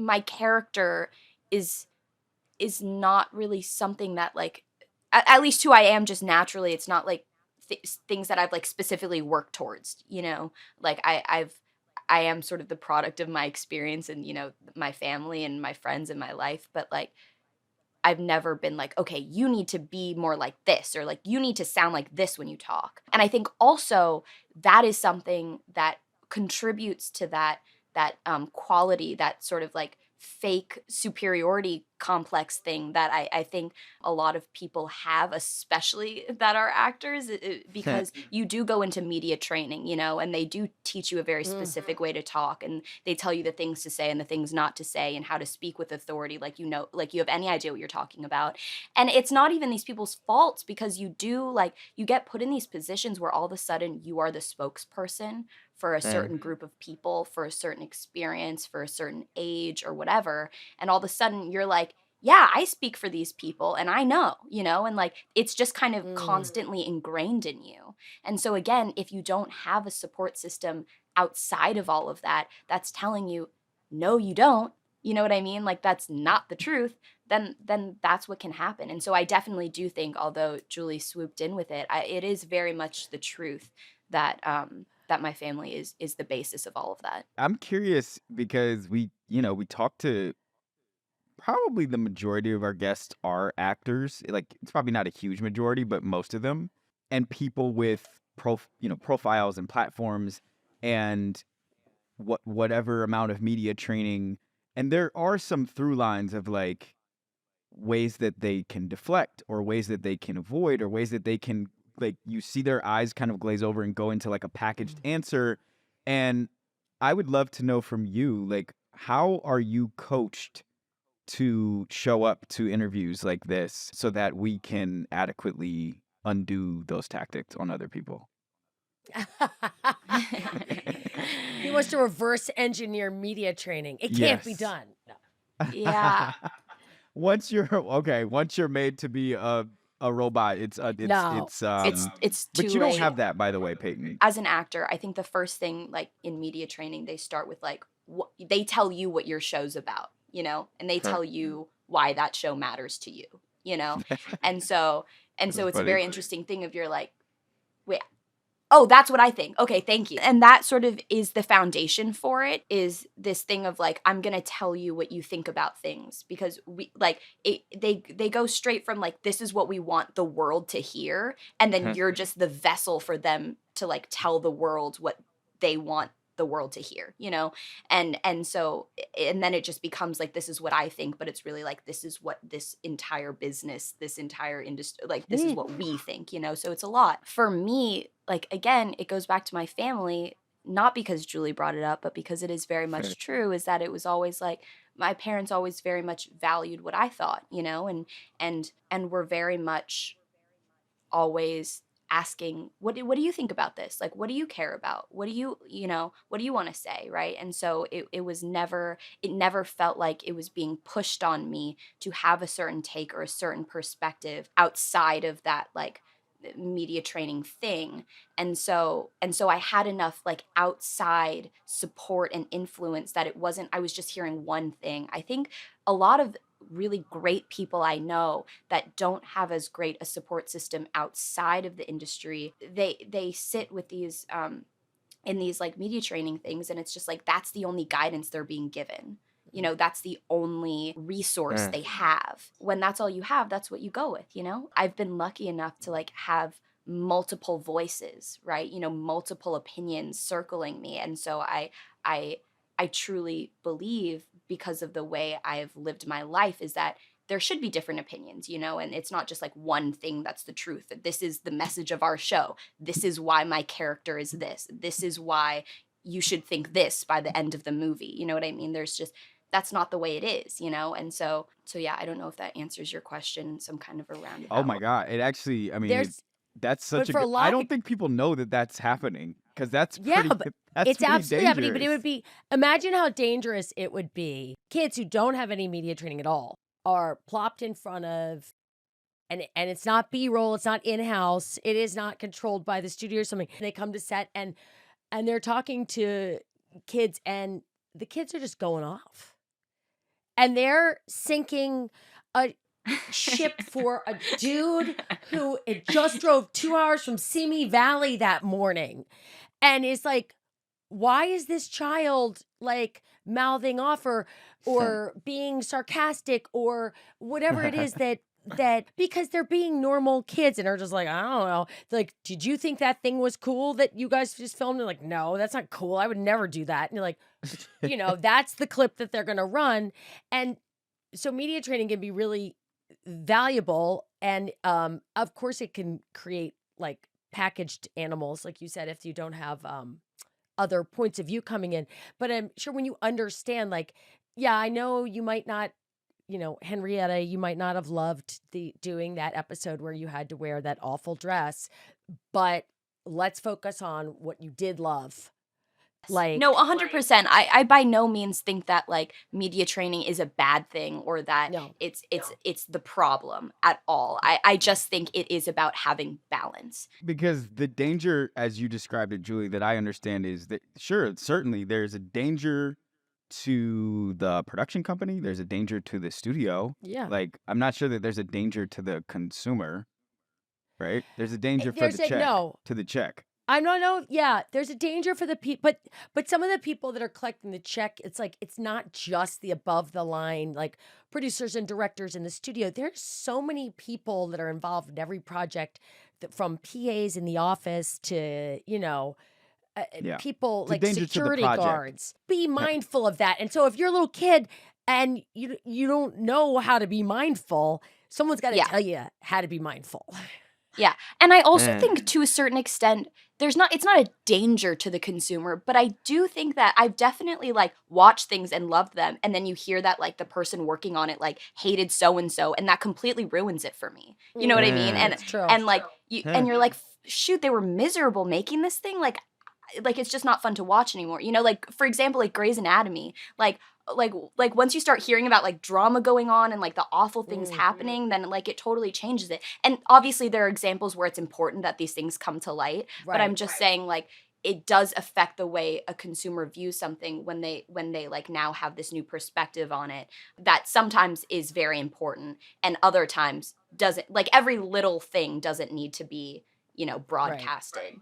my character is not really something that like at least who I am just naturally, it's not like things that I've like specifically worked towards, you know? Like I am sort of the product of my experience and, you know, my family and my friends in my life, but like I've never been like, okay, you need to be more like this, or like you need to sound like this when you talk. And I think also that is something that contributes to that quality, that sort of like fake superiority complex thing that I think a lot of people have, especially that are actors, because you do go into media training, you know, and they do teach you a very specific way to talk, and they tell you the things to say and the things not to say and how to speak with authority, like, you know, like you have any idea what you're talking about. And it's not even these people's faults, because you do like you get put in these positions where all of a sudden you are the spokesperson for a certain group of people, for a certain experience, for a certain age or whatever. And all of a sudden you're like, yeah, I speak for these people and I know, you know, and like it's just kind of constantly ingrained in you. And so again, if you don't have a support system outside of all of that, that's telling you, no, you don't. You know what I mean? Like that's not the truth. Then that's what can happen. And so I definitely do think, although Julie swooped in with it, it is very much the truth that that my family is the basis of all of that. I'm curious because we talked to probably the majority of our guests are actors. Like it's probably not a huge majority, but most of them, and people with profiles and platforms and whatever amount of media training. And there are some through lines of like ways that they can deflect or ways that they can avoid or ways that they can, like, you see their eyes kind of glaze over and go into like a packaged answer. And I would love to know from you, like, how are you coached to show up to interviews like this so that we can adequately undo those tactics on other people? He wants to reverse engineer media training. It can't be Yes. done. No. Yeah. Once you're made to be a robot, No. It's but too you don't late. have that, by the way, Peyton. As an actor, I think the first thing like in media training, they start with like they tell you what your show's about, you know, and they tell you why that show matters to you, you know. And so That's it's a funny. very interesting thing if you're like, wait, oh, that's what I think. Okay, thank you. And that sort of is the foundation for it, is this thing of like, I'm going to tell you what you think about things, because we like they go straight from like, this is what we want the world to hear, and then you're just the vessel for them to like tell the world what they want the world to hear, you know. And so and then it just becomes like, this is what I think, but it's really like, this is what this entire business, this entire industry, like this is what we think, you know. So it's a lot for me. Like again, it goes back to my family, not because Julie brought it up, but because it is very much true, is that it was always like my parents always very much valued what I thought, you know, and were very much always asking, what do you think about this, like what do you care about, what do you know, what do you want to say, right? And so it was never, it never felt like it was being pushed on me to have a certain take or a certain perspective outside of that like media training thing. And so I had enough like outside support and influence that it wasn't, I was just hearing one thing. I think a lot of really great people I know that don't have as great a support system outside of the industry, they sit with these in these like media training things, and it's just like that's the only guidance they're being given, you know, that's the only resource they have. When that's all you have, that's what you go with, you know. I've been lucky enough to like have multiple voices, right, you know, multiple opinions circling me. And so I I truly believe, because of the way I've lived my life, is that there should be different opinions, you know, and it's not just like one thing that's the truth. That this is the message of our show. This is why my character is this. This is why you should think this by the end of the movie. You know what I mean? There's just, that's not the way it is, you know? And so yeah, I don't know if that answers your question in some kind of a Oh roundabout my way. God. It actually, I mean, There's that's but such a for a good, I lot of don't think people know that that's happening because that's yeah, pretty, but that's it's pretty absolutely happening, but it dangerous. would be imagine how dangerous it would be. Kids who don't have any media training at all are plopped in front of and it's not B-roll, it's not in-house, it is not controlled by the studio or something. They come to set and they're talking to kids and the kids are just going off. and they're sinking a ship for a dude who it just drove 2 hours from Simi Valley that morning, and is like, why is this child like mouthing off or being sarcastic or whatever it is that because they're being normal kids and are just like, I don't know. Like, did you think that thing was cool that you guys just filmed? And like, no, that's not cool. I would never do that. And you're like, that's the clip that they're gonna run. And so media training can be really valuable. And of course it can create like packaged animals, like you said, if you don't have other points of view coming in. But I'm sure when you understand, like, yeah, I know you might not, Henrietta, you might not have loved doing that episode where you had to wear that awful dress, but let's focus on what you did love. Like, No, 100%. I by no means think that like media training is a bad thing or that No. it's the problem at all. I just think it is about having balance. Because the danger, as you described it, Julie, that I understand is that, sure, certainly there's a danger to the production company. There's a danger to the studio. yeah. Like, I'm not sure that there's a danger to the consumer, right? There's a danger for There's the check. no. To the check. I don't know. Yeah, there's a danger for the people, but some of the people that are collecting the check, it's like it's not just the above the line like producers and directors in the studio. There's so many people that are involved in every project, from PAs in the office to Yeah. people It's a like danger to the security project. guards. Be mindful of that. And so if you're a little kid and you don't know how to be mindful, someone's got to Yeah. tell you how to be mindful. Yeah. And I also Man. think to a certain extent it's not a danger to the consumer, but I do think that I've definitely like watched things and loved them, and then you hear that like the person working on it like hated so and so, and that completely ruins it for me. You know what I mean? And That's true. and like Yeah. and you're like, shoot, they were miserable making this thing. Like it's just not fun to watch anymore. Like for example, like Grey's Anatomy, like once you start hearing about like drama going on and like the awful things happening, then like it totally changes it. And obviously there are examples where it's important that these things come to light, but I'm just saying like it does affect the way a consumer views something when they like now have this new perspective on it that sometimes is very important and other times doesn't. Like every little thing doesn't need to be broadcasted.